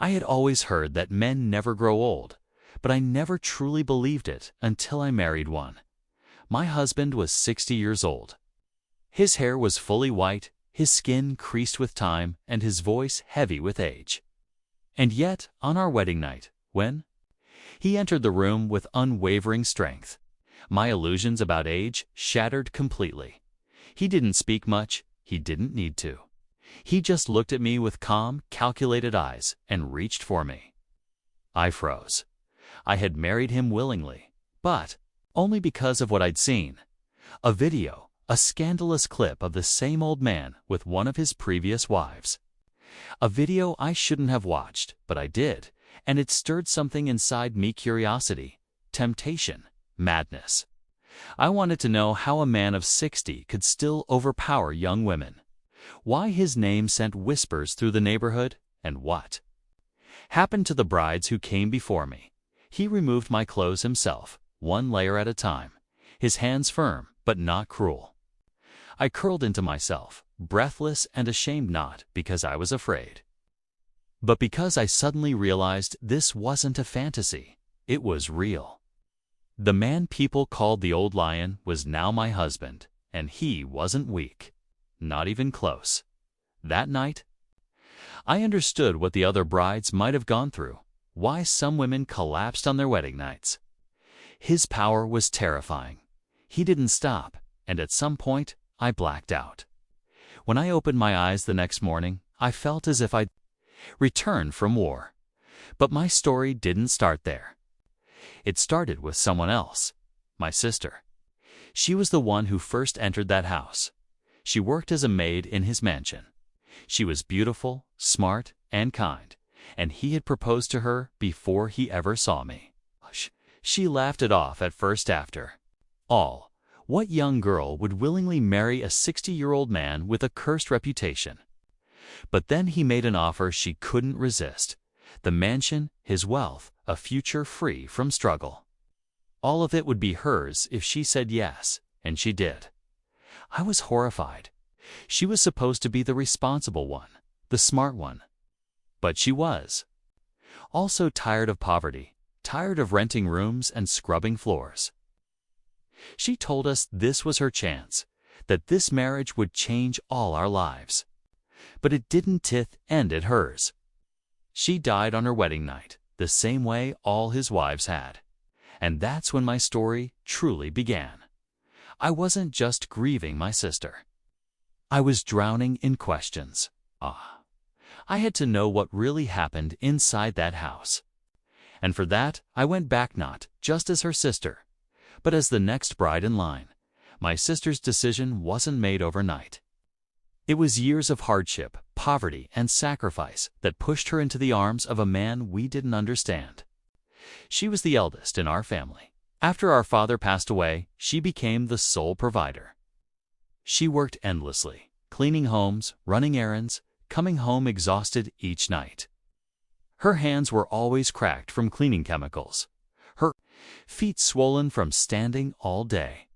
I had always heard that men never grow old, but I never truly believed it until I married one. My husband was 60 years old. His hair was fully white, his skin creased with time, and his voice heavy with age. And yet, on our wedding night, when he entered the room with unwavering strength, my illusions about age shattered completely. He didn't speak much, he didn't need to. He just looked at me with calm, calculated eyes and reached for me. I froze. I had married him willingly, but only because of what I'd seen. A video, a scandalous clip of the same old man with one of his previous wives. A video I shouldn't have watched, but I did, and it stirred something inside me: curiosity, temptation, madness. I wanted to know how a man of 60 could still overpower young women, why his name sent whispers through the neighborhood, and what happened to the brides who came before me. He removed my clothes himself, one layer at a time, his hands firm but not cruel. I curled into myself, breathless and ashamed, not because I was afraid, but because I suddenly realized this wasn't a fantasy, it was real. The man people called the old lion was now my husband, and he wasn't weak. Not even close. That night, I understood what the other brides might have gone through, why some women collapsed on their wedding nights. His power was terrifying. He didn't stop, and at some point, I blacked out. When I opened my eyes the next morning, I felt as if I'd returned from war. But my story didn't start there. It started with someone else, my sister. She was the one who first entered that house. She worked as a maid in his mansion. She was beautiful, smart, and kind, and he had proposed to her before he ever saw me. She laughed it off at first. After all, what young girl would willingly marry a 60-year-old man with a cursed reputation? But then he made an offer she couldn't resist: the mansion, his wealth, a future free from struggle. All of it would be hers if she said yes, and she did. I was horrified. She was supposed to be the responsible one, the smart one. But she was also tired of poverty, tired of renting rooms and scrubbing floors. She told us this was her chance, that this marriage would change all our lives. But it didn't end at hers. She died on her wedding night, the same way all his wives had. And that's when my story truly began. I wasn't just grieving my sister. I was drowning in questions. I had to know what really happened inside that house. And for that, I went back not just as her sister, but as the next bride in line. My sister's decision wasn't made overnight. It was years of hardship, poverty, and sacrifice that pushed her into the arms of a man we didn't understand. She was the eldest in our family. After our father passed away, she became the sole provider. She worked endlessly, cleaning homes, running errands, coming home exhausted each night. Her hands were always cracked from cleaning chemicals, her feet swollen from standing all day.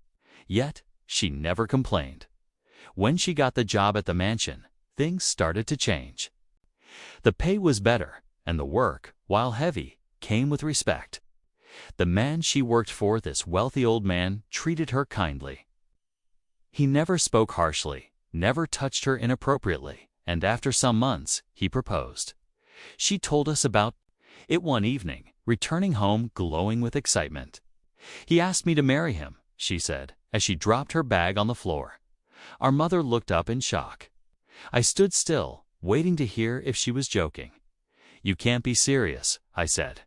Yet, she never complained. When she got the job at the mansion, things started to change. The pay was better, and the work, while heavy, came with respect. The man she worked for, this wealthy old man, treated her kindly. He never spoke harshly, never touched her inappropriately, and after some months, he proposed. She told us about it one evening, returning home glowing with excitement. He asked me to marry him, she said, as she dropped her bag on the floor. Our mother looked up in shock. I stood still, waiting to hear if she was joking. "You can't be serious," I said.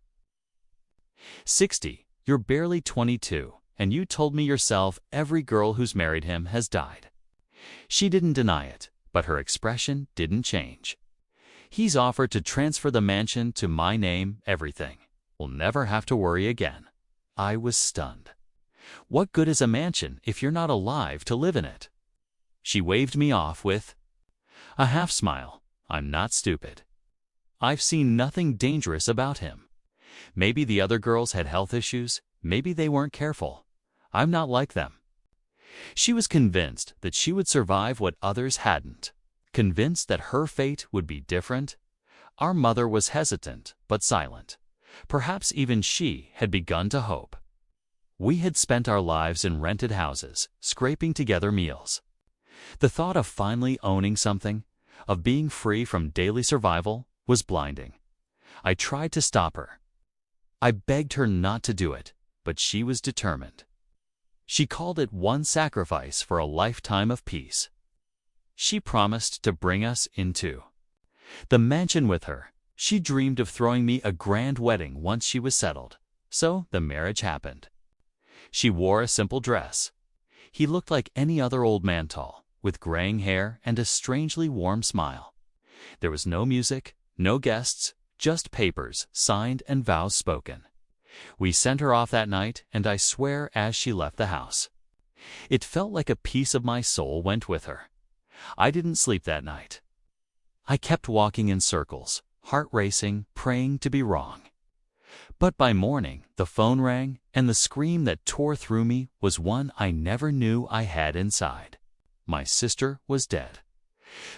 60, you're barely 22, and you told me yourself every girl who's married him has died. She didn't deny it, but her expression didn't change. He's offered to transfer the mansion to my name, everything. We'll never have to worry again. I was stunned. What good is a mansion if you're not alive to live in it? She waved me off with a half smile. I'm not stupid. I've seen nothing dangerous about him. Maybe the other girls had health issues, maybe they weren't careful. I'm not like them. She was convinced that she would survive what others hadn't, convinced that her fate would be different. Our mother was hesitant but silent. Perhaps even she had begun to hope. We had spent our lives in rented houses, scraping together meals. The thought of finally owning something, of being free from daily survival, was blinding. I tried to stop her. I begged her not to do it, but she was determined. She called it one sacrifice for a lifetime of peace. She promised to bring us into the mansion with her. She dreamed of throwing me a grand wedding once she was settled. So the marriage happened. She wore a simple dress. He looked like any other old man, tall, with graying hair and a strangely warm smile. There was no music, no guests, just papers signed and vows spoken. We sent her off that night, and I swear as she left the house, it felt like a piece of my soul went with her. I didn't sleep that night. I kept walking in circles, heart racing, praying to be wrong. But by morning, the phone rang, and the scream that tore through me was one I never knew I had inside. My sister was dead.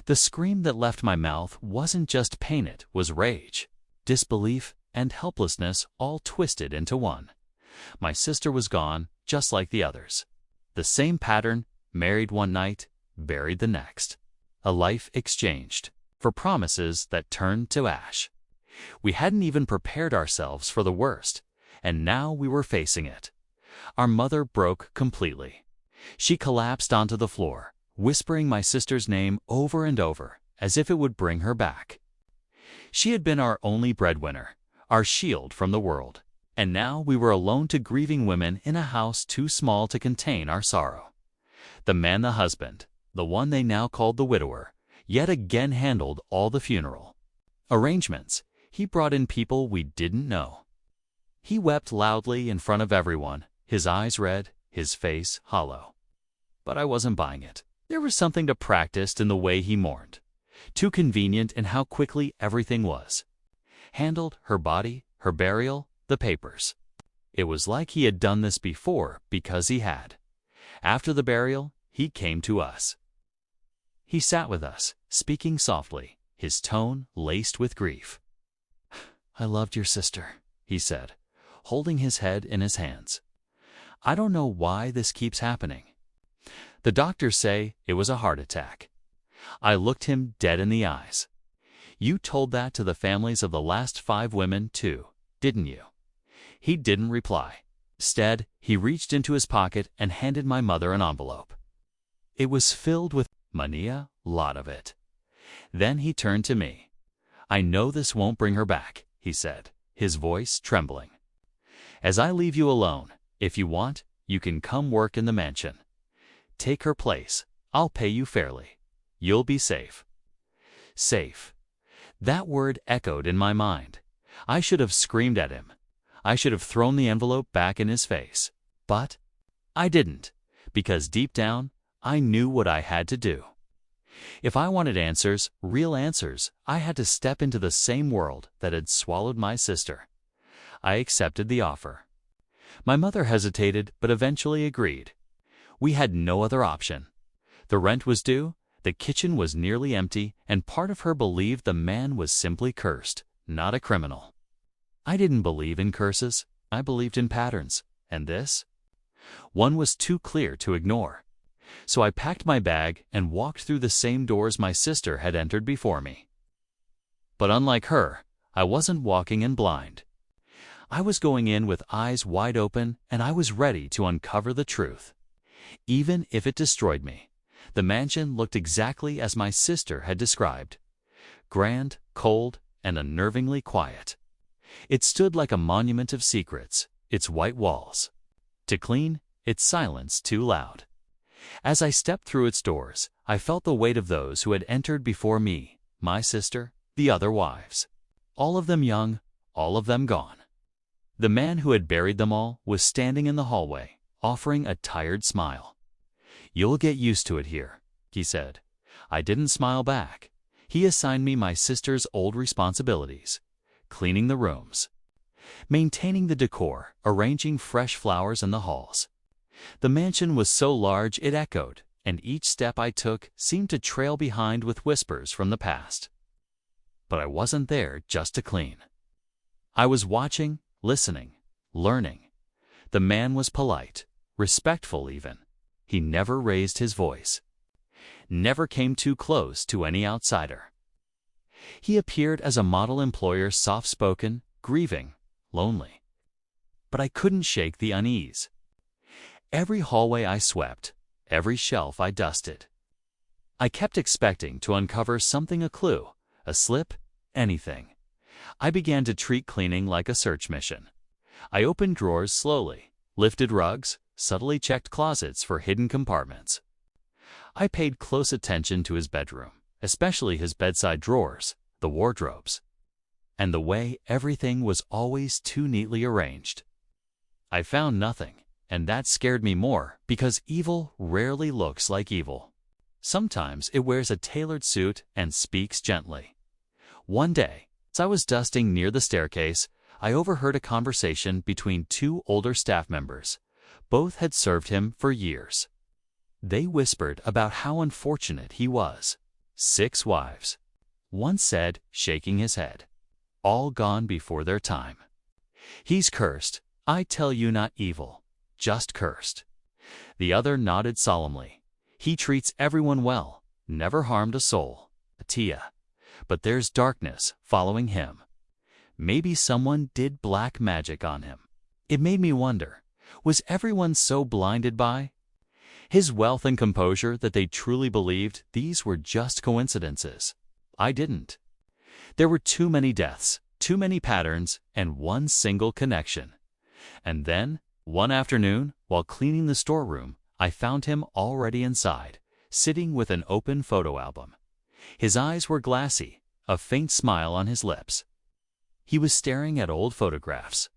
The scream that left my mouth wasn't just pain, it was rage, disbelief, and helplessness all twisted into one. My sister was gone, just like the others. The same pattern, married one night, buried the next. A life exchanged for promises that turned to ash. We hadn't even prepared ourselves for the worst, and now we were facing it. Our mother broke completely. She collapsed onto the floor, whispering my sister's name over and over, as if it would bring her back. She had been our only breadwinner, our shield from the world, and now we were alone to grieving women in a house too small to contain our sorrow. The man, the husband, the one they now called the widower, yet again handled all the funeral arrangements. He brought in people we didn't know. He wept loudly in front of everyone, his eyes red, his face hollow. But I wasn't buying it. There was something to practice in the way he mourned. Too convenient in how quickly everything was handled: her body, her burial, the papers. It was like he had done this before because he had. After the burial, he came to us. He sat with us, speaking softly, his tone laced with grief. "I loved your sister," he said, holding his head in his hands. "I don't know why this keeps happening. The doctors say it was a heart attack." I looked him dead in the eyes. "You told that to the families of the last 5 women, too, didn't you?" He didn't reply. Instead, he reached into his pocket and handed my mother an envelope. It was filled with money, a lot of it. Then he turned to me. "I know this won't bring her back," he said, his voice trembling. "As I leave you alone, if you want, you can come work in the mansion. Take her place. I'll pay you fairly. You'll be safe." Safe. That word echoed in my mind. I should have screamed at him. I should have thrown the envelope back in his face. But I didn't, because deep down, I knew what I had to do. If I wanted answers, real answers, I had to step into the same world that had swallowed my sister. I accepted the offer. My mother hesitated, but eventually agreed. We had no other option. The rent was due, the kitchen was nearly empty, and part of her believed the man was simply cursed, not a criminal. I didn't believe in curses. I believed in patterns. And this? One was too clear to ignore. So I packed my bag and walked through the same doors my sister had entered before me. But unlike her, I wasn't walking in blind. I was going in with eyes wide open, and I was ready to uncover the truth. Even if it destroyed me, the mansion looked exactly as my sister had described. Grand, cold, and unnervingly quiet. It stood like a monument of secrets, its white walls too clean, its silence too loud. As I stepped through its doors, I felt the weight of those who had entered before me, my sister, the other wives. All of them young, all of them gone. The man who had buried them all was standing in the hallway, offering a tired smile. "You'll get used to it here," he said. I didn't smile back. He assigned me my sister's old responsibilities: cleaning the rooms, maintaining the decor, arranging fresh flowers in the halls. The mansion was so large it echoed, and each step I took seemed to trail behind with whispers from the past. but I wasn't there just to clean. I was watching, listening, learning. The man was polite, respectful even. He never raised his voice, never came too close to any outsider. He appeared as a model employer, soft-spoken, grieving, lonely. But I couldn't shake the unease. Every hallway I swept, every shelf I dusted. I kept expecting to uncover something, a clue, a slip, anything. I began to treat cleaning like a search mission. I opened drawers slowly, lifted rugs, subtly checked closets for hidden compartments. I paid close attention to his bedroom, especially his bedside drawers, the wardrobes, and the way everything was always too neatly arranged. I found nothing, and that scared me more because evil rarely looks like evil. Sometimes it wears a tailored suit and speaks gently. One day, as I was dusting near the staircase, I overheard a conversation between two older staff members. Both had served him for years. They whispered about how unfortunate he was. 6 wives. One said, shaking his head, all gone before their time. He's cursed, I tell you, not evil, just cursed. The other nodded solemnly. He treats everyone well, never harmed a soul, aita. But there's darkness following him. Maybe someone did black magic on him. It made me wonder, was everyone so blinded by his wealth and composure that they truly believed these were just coincidences? I didn't. There were too many deaths, too many patterns, and one single connection. And then, one afternoon, while cleaning the storeroom, I found him already inside, sitting with an open photo album. His eyes were glassy, a faint smile on his lips. He was staring at old photographs.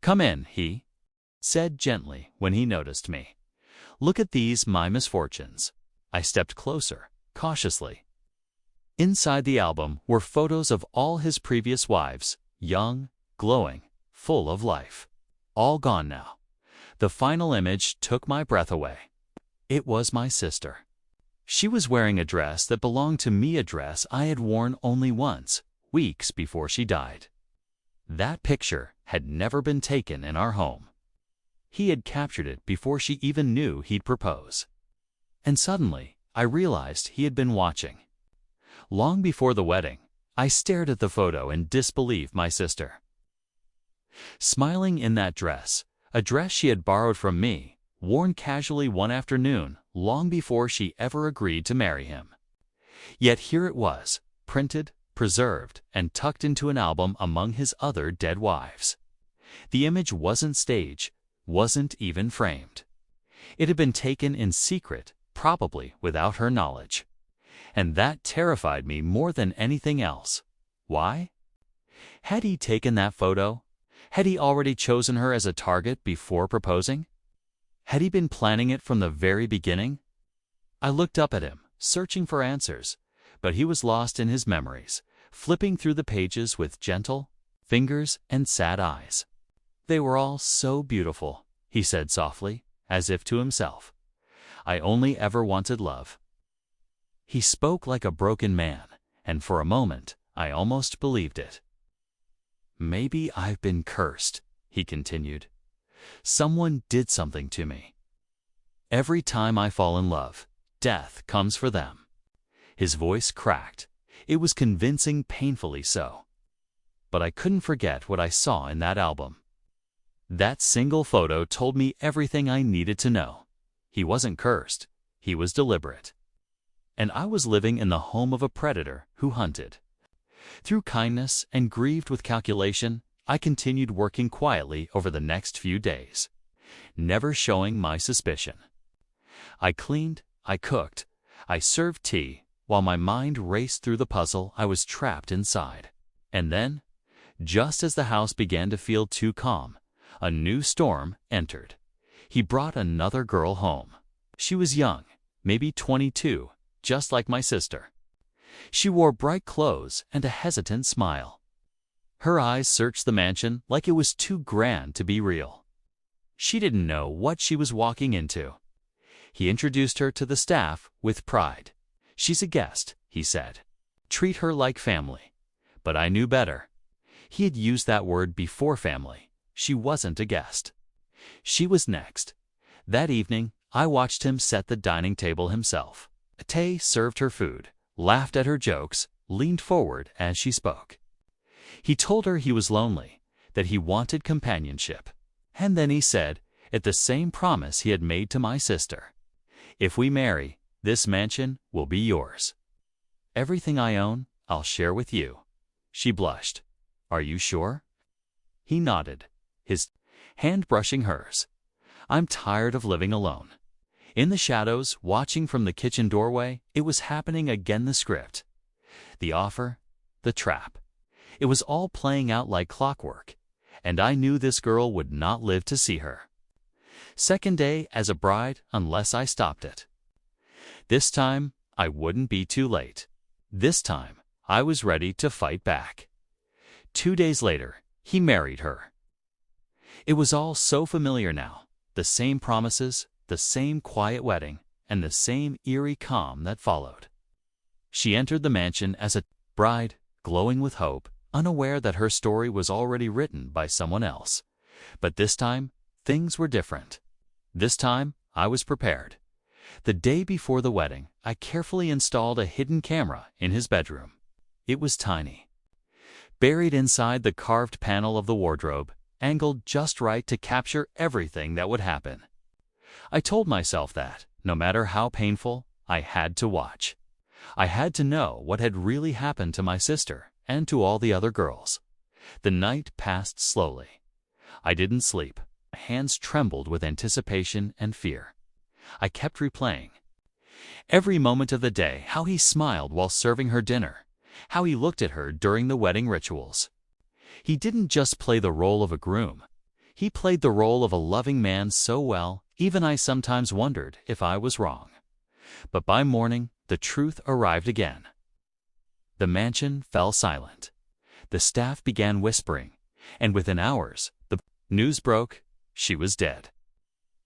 "Come in," he said gently when he noticed me. "Look at these, my misfortunes." I stepped closer, cautiously. Inside the album were photos of all his previous wives, young, glowing, full of life. All gone now. The final image took my breath away. It was my sister. She was wearing a dress that belonged to me, a dress I had worn only once, weeks before she died. That picture had never been taken in our home. He had captured it before she even knew he'd propose. And suddenly, I realized he had been watching. Long before the wedding, I stared at the photo in disbelief. My sister, smiling in that dress, a dress she had borrowed from me, worn casually one afternoon, long before she ever agreed to marry him. Yet here it was, printed, preserved, and tucked into an album among his other dead wives. The image wasn't staged, wasn't even framed. It had been taken in secret, probably without her knowledge. And that terrified me more than anything else. Why? Had he taken that photo? Had he already chosen her as a target before proposing? Had he been planning it from the very beginning? I looked up at him, searching for answers, but he was lost in his memories, flipping through the pages with gentle fingers and sad eyes. "They were all so beautiful," he said softly, as if to himself. "I only ever wanted love." He spoke like a broken man, and for a moment, I almost believed it. "Maybe I've been cursed," he continued. "Someone did something to me. Every time I fall in love, death comes for them." His voice cracked. It was convincing, painfully so. But I couldn't forget what I saw in that album. That single photo told me everything I needed to know. He wasn't cursed. He was deliberate. And I was living in the home of a predator who hunted. Through kindness and grieved with calculation, I continued working quietly over the next few days, never showing my suspicion. I cleaned, I cooked, I served tea, while my mind raced through the puzzle I was trapped inside. And then, just as the house began to feel too calm, a new storm entered. He brought another girl home. She was young, maybe 22, just like my sister. She wore bright clothes and a hesitant smile. Her eyes searched the mansion like it was too grand to be real. She didn't know what she was walking into. He introduced her to the staff with pride. "She's a guest," he said. "Treat her like family." But I knew better. He had used that word before family. She wasn't a guest. She was next. That evening, I watched him set the dining table himself. Tay served her food, laughed at her jokes, leaned forward as she spoke. He told her he was lonely, that he wanted companionship. And then he said, at the same promise he had made to my sister, "If we marry, this mansion will be yours. Everything I own, I'll share with you." She blushed. "Are you sure?" He nodded, his hand brushing hers. "I'm tired of living alone." In the shadows, watching from the kitchen doorway, it was happening again, the script. The offer, the trap. It was all playing out like clockwork, and I knew this girl would not live to see her second day as a bride unless I stopped it. This time, I wouldn't be too late. This time, I was ready to fight back. 2 days later, he married her. It was all so familiar now, the same promises, the same quiet wedding, and the same eerie calm that followed. She entered the mansion as a bride, glowing with hope, unaware that her story was already written by someone else. But this time, things were different. This time, I was prepared. The day before the wedding, I carefully installed a hidden camera in his bedroom. It was tiny, buried inside the carved panel of the wardrobe, angled just right to capture everything that would happen. I told myself that, no matter how painful, I had to watch. I had to know what had really happened to my sister and to all the other girls. The night passed slowly. I didn't sleep. My hands trembled with anticipation and fear. I kept replaying every moment of the day, how he smiled while serving her dinner, how he looked at her during the wedding rituals. He didn't just play the role of a groom. He played the role of a loving man so well, even I sometimes wondered if I was wrong. But by morning, the truth arrived again. The mansion fell silent. The staff began whispering, and within hours, the news broke: she was dead.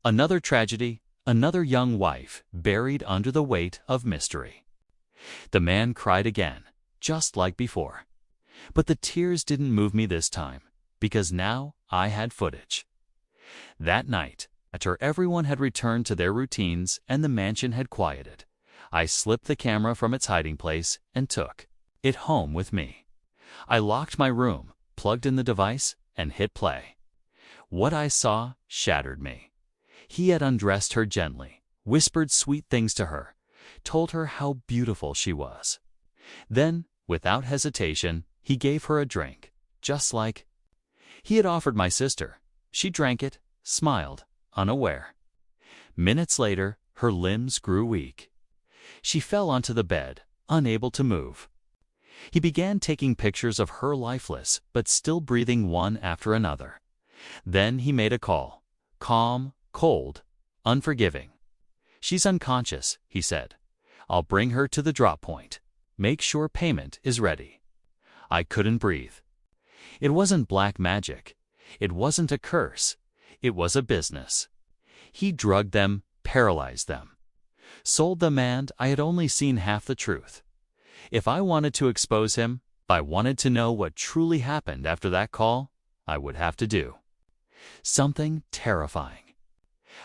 Another tragedy, another young wife buried under the weight of mystery. The man cried again, just like before. But the tears didn't move me this time, because now I had footage. That night, after everyone had returned to their routines and the mansion had quieted, I slipped the camera from its hiding place and took it home with me. I locked my room, plugged in the device, and hit play. What I saw shattered me. He had undressed her gently, whispered sweet things to her, told her how beautiful she was. Then, without hesitation, he gave her a drink, just like he had offered my sister. She drank it, smiled, unaware. Minutes later, her limbs grew weak. She fell onto the bed, unable to move. He began taking pictures of her lifeless, but still breathing, one after another. Then he made a call, calm, cold, unforgiving. "She's unconscious," he said. "I'll bring her to the drop point. Make sure payment is ready." I couldn't breathe. It wasn't black magic. It wasn't a curse. It was a business. He drugged them, paralyzed them, sold them, and I had only seen half the truth. If I wanted to expose him, if I wanted to know what truly happened after that call, I would have to do something terrifying.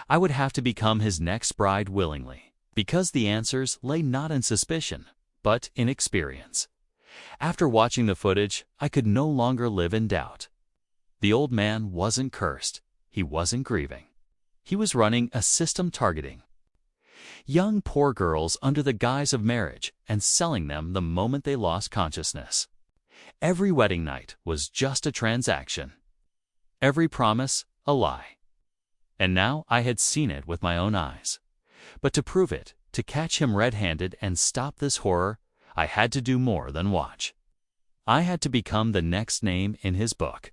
I would have to become his next bride willingly, because the answers lay not in suspicion, but in experience. After watching the footage, I could no longer live in doubt. The old man wasn't cursed. He wasn't grieving. He was running a system targeting young poor girls under the guise of marriage and selling them the moment they lost consciousness. Every wedding night was just a transaction. Every promise, a lie. And now I had seen it with my own eyes. But to prove it, to catch him red-handed and stop this horror, I had to do more than watch. I had to become the next name in his book.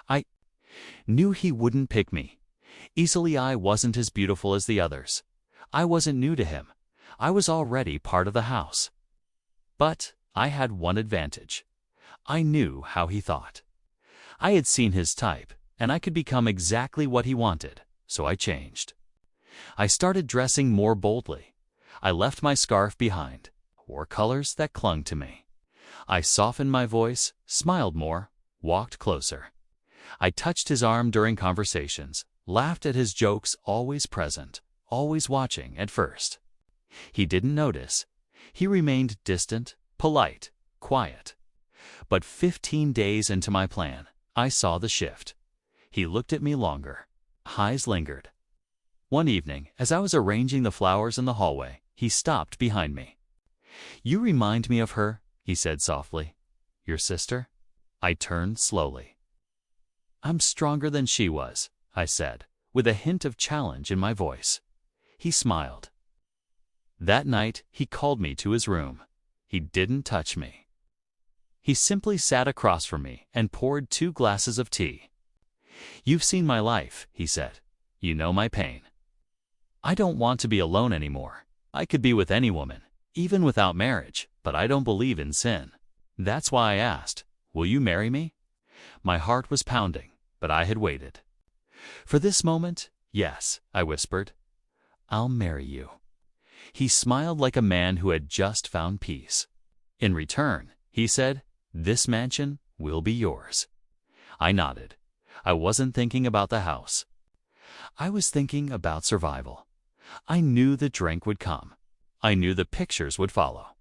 I knew he wouldn't pick me easily. I wasn't as beautiful as the others. I wasn't new to him. I was already part of the house. But I had one advantage. I knew how he thought. I had seen his type, and I could become exactly what he wanted, so I changed. I started dressing more boldly. I left my scarf behind, wore colors that clung to me. I softened my voice, smiled more, walked closer. I touched his arm during conversations, laughed at his jokes, always present, always watching at first. He didn't notice. He remained distant, polite, quiet. But 15 days into my plan, I saw the shift. He looked at me longer. Eyes lingered. One evening, as I was arranging the flowers in the hallway, he stopped behind me. "You remind me of her," he said softly. "Your sister?" I turned slowly. "I'm stronger than she was," I said, with a hint of challenge in my voice. He smiled. That night, he called me to his room. He didn't touch me. He simply sat across from me and poured 2 glasses of tea. "You've seen my life," he said. "You know my pain. I don't want to be alone anymore. I could be with any woman, even without marriage, but I don't believe in sin. That's why I asked, will you marry me?" My heart was pounding, but I had waited. "For this moment, yes," I whispered. "I'll marry you." He smiled like a man who had just found peace. "In return," he said, "this mansion will be yours." I nodded. I wasn't thinking about the house. I was thinking about survival. I knew the drink would come. I knew the pictures would follow.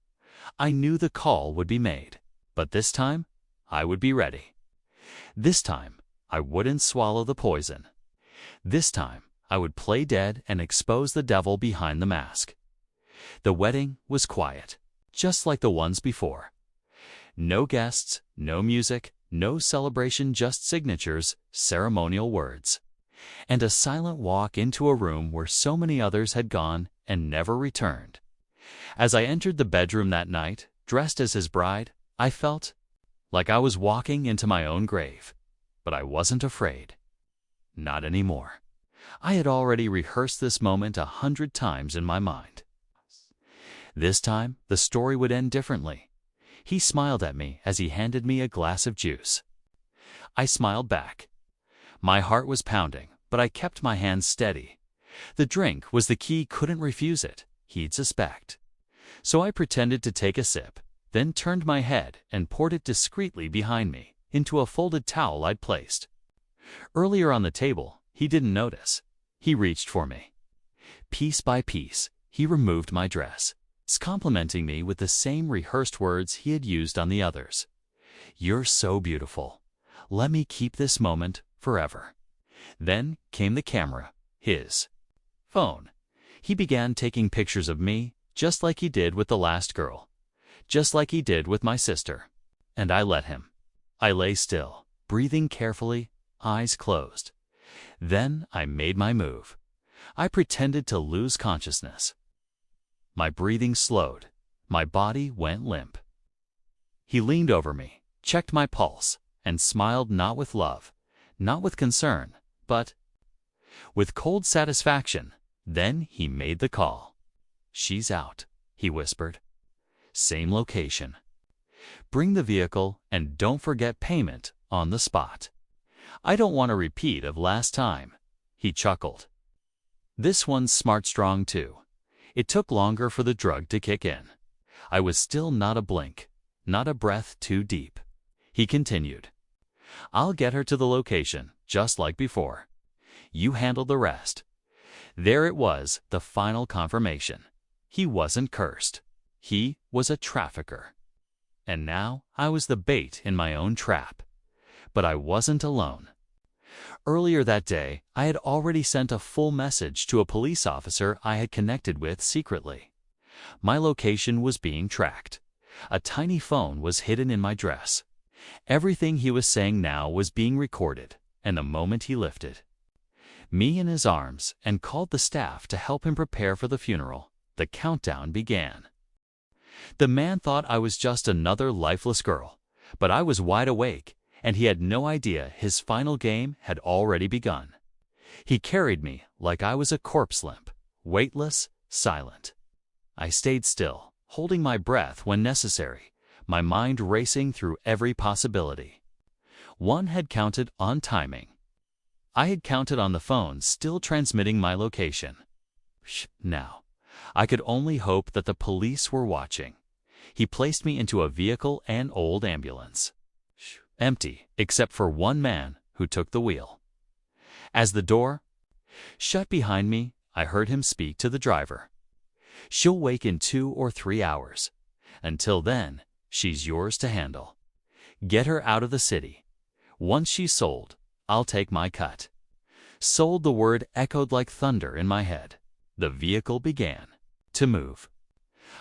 I knew the call would be made. But this time, I would be ready. This time, I wouldn't swallow the poison. This time, I would play dead and expose the devil behind the mask. The wedding was quiet, just like the ones before. No guests, no music, no celebration, just signatures, ceremonial words. And a silent walk into a room where so many others had gone and never returned. As I entered the bedroom that night, dressed as his bride, I felt like I was walking into my own grave. But I wasn't afraid. Not anymore. I had already rehearsed this moment 100 times in my mind. This time, the story would end differently. He smiled at me as he handed me a glass of juice. I smiled back. My heart was pounding, but I kept my hands steady. The drink was the key, couldn't refuse it. He'd suspect. So I pretended to take a sip, then turned my head and poured it discreetly behind me, into a folded towel I'd placed. Earlier on the table, he didn't notice. He reached for me. Piece by piece, he removed my dress, complimenting me with the same rehearsed words he had used on the others. "You're so beautiful. Let me keep this moment forever." Then came the camera, his phone. He began taking pictures of me, just like he did with the last girl, just like he did with my sister. And I let him. I lay still, breathing carefully, eyes closed. Then I made my move. I pretended to lose consciousness. My breathing slowed. My body went limp. He leaned over me, checked my pulse, and smiled, not with love, not with concern, but with cold satisfaction. Then he made the call. "She's out," he whispered. "Same location. Bring the vehicle and don't forget payment on the spot." "I don't want a repeat of last time," he chuckled. "This one's smart strong too." It took longer for the drug to kick in. I was still not a blink, not a breath too deep. He continued. "I'll get her to the location, just like before. You handle the rest." There it was, the final confirmation. He wasn't cursed. He was a trafficker. And now I was the bait in my own trap. But I wasn't alone. Earlier that day, I had already sent a full message to a police officer I had connected with secretly. My location was being tracked. A tiny phone was hidden in my dress. Everything he was saying now was being recorded, and the moment he lifted me in his arms and called the staff to help him prepare for the funeral, the countdown began. The man thought I was just another lifeless girl, but I was wide awake, and he had no idea his final game had already begun. He carried me like I was a corpse limp, weightless, silent. I stayed still, holding my breath when necessary, my mind racing through every possibility. One had counted on timing. I had counted on the phone still transmitting my location. Now, I could only hope that the police were watching. He placed me into a vehicle and old ambulance. Empty, except for one man who took the wheel. As the door shut behind me, I heard him speak to the driver. "She'll wake in 2 or 3 hours. Until then, she's yours to handle. Get her out of the city. Once she's sold, I'll take my cut." Sold, the word echoed like thunder in my head. The vehicle began to move.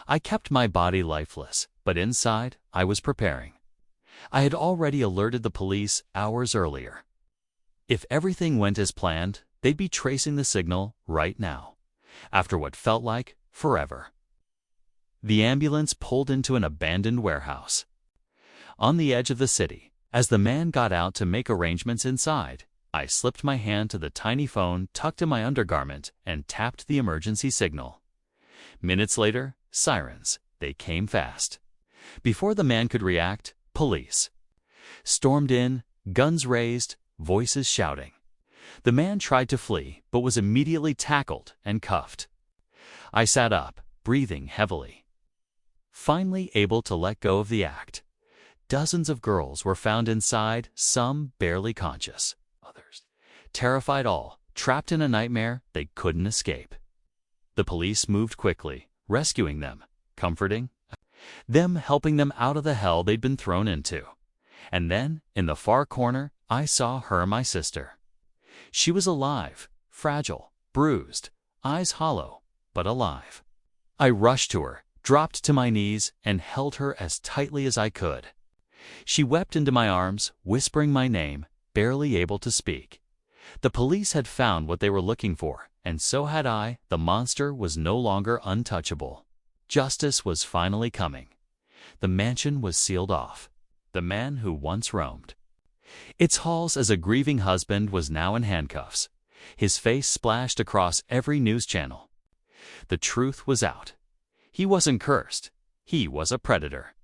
I kept my body lifeless, but inside I was preparing. I had already alerted the police hours earlier. If everything went as planned, they'd be tracing the signal right now, after what felt like forever. The ambulance pulled into an abandoned warehouse on the edge of the city. As the man got out to make arrangements inside, I slipped my hand to the tiny phone tucked in my undergarment and tapped the emergency signal. Minutes later, sirens. They came fast. Before the man could react, police stormed in, guns raised, voices shouting. The man tried to flee, but was immediately tackled and cuffed. I sat up, breathing heavily, finally able to let go of the act. Dozens of girls were found inside, some barely conscious, others terrified, all trapped in a nightmare they couldn't escape. The police moved quickly, rescuing them, comforting them, helping them out of the hell they'd been thrown into. And then, in the far corner, I saw her, my sister. She was alive, fragile, bruised, eyes hollow, but alive. I rushed to her, dropped to my knees, and held her as tightly as I could. She wept into my arms, whispering my name, barely able to speak. The police had found what they were looking for, and so had I. The monster was no longer untouchable. Justice was finally coming. The mansion was sealed off. The man who once roamed its halls as a grieving husband was now in handcuffs, his face splashed across every news channel. The truth was out. He wasn't cursed. He was a predator.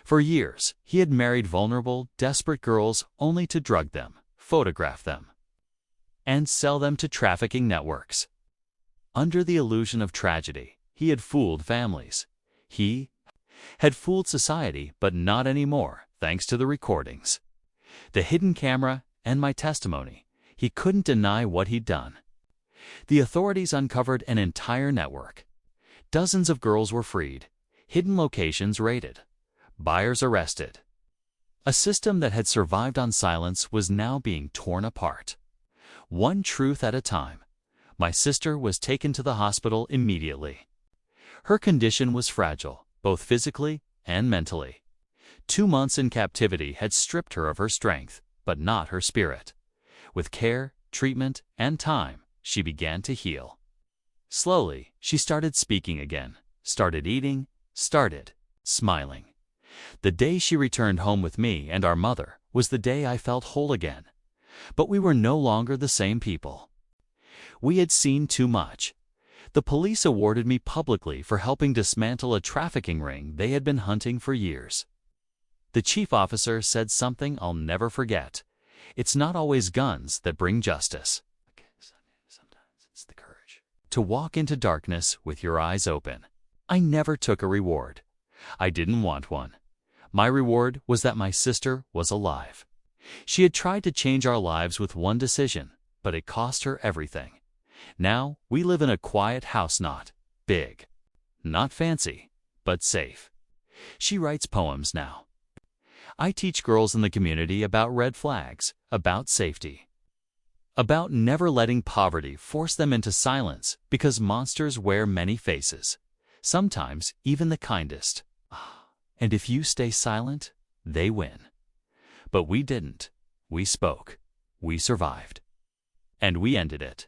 For years, he had married vulnerable, desperate girls only to drug them, photograph them, and sell them to trafficking networks. Under the illusion of tragedy, he had fooled families. He had fooled society, but not anymore, thanks to the recordings, the hidden camera, and my testimony. He couldn't deny what he'd done. The authorities uncovered an entire network. Dozens of girls were freed, hidden locations raided, buyers arrested. A system that had survived on silence was now being torn apart. One truth at a time. My sister was taken to the hospital immediately. Her condition was fragile, both physically and mentally. 2 months in captivity had stripped her of her strength, but not her spirit. With care, treatment, and time, she began to heal. Slowly, she started speaking again, started eating, started smiling. The day she returned home with me and our mother was the day I felt whole again. But we were no longer the same people. We had seen too much. The police awarded me publicly for helping dismantle a trafficking ring they had been hunting for years. The chief officer said something I'll never forget. "It's not always guns that bring justice. Sometimes it's the courage to walk into darkness with your eyes open." I never took a reward. I didn't want one. My reward was that my sister was alive. She had tried to change our lives with one decision, but it cost her everything. Now we live in a quiet house, not big, not fancy, but safe. She writes poems now. I teach girls in the community about red flags, about safety, about never letting poverty force them into silence, because monsters wear many faces, sometimes even the kindest. And if you stay silent, they win. But we didn't. We spoke. We survived. And we ended it.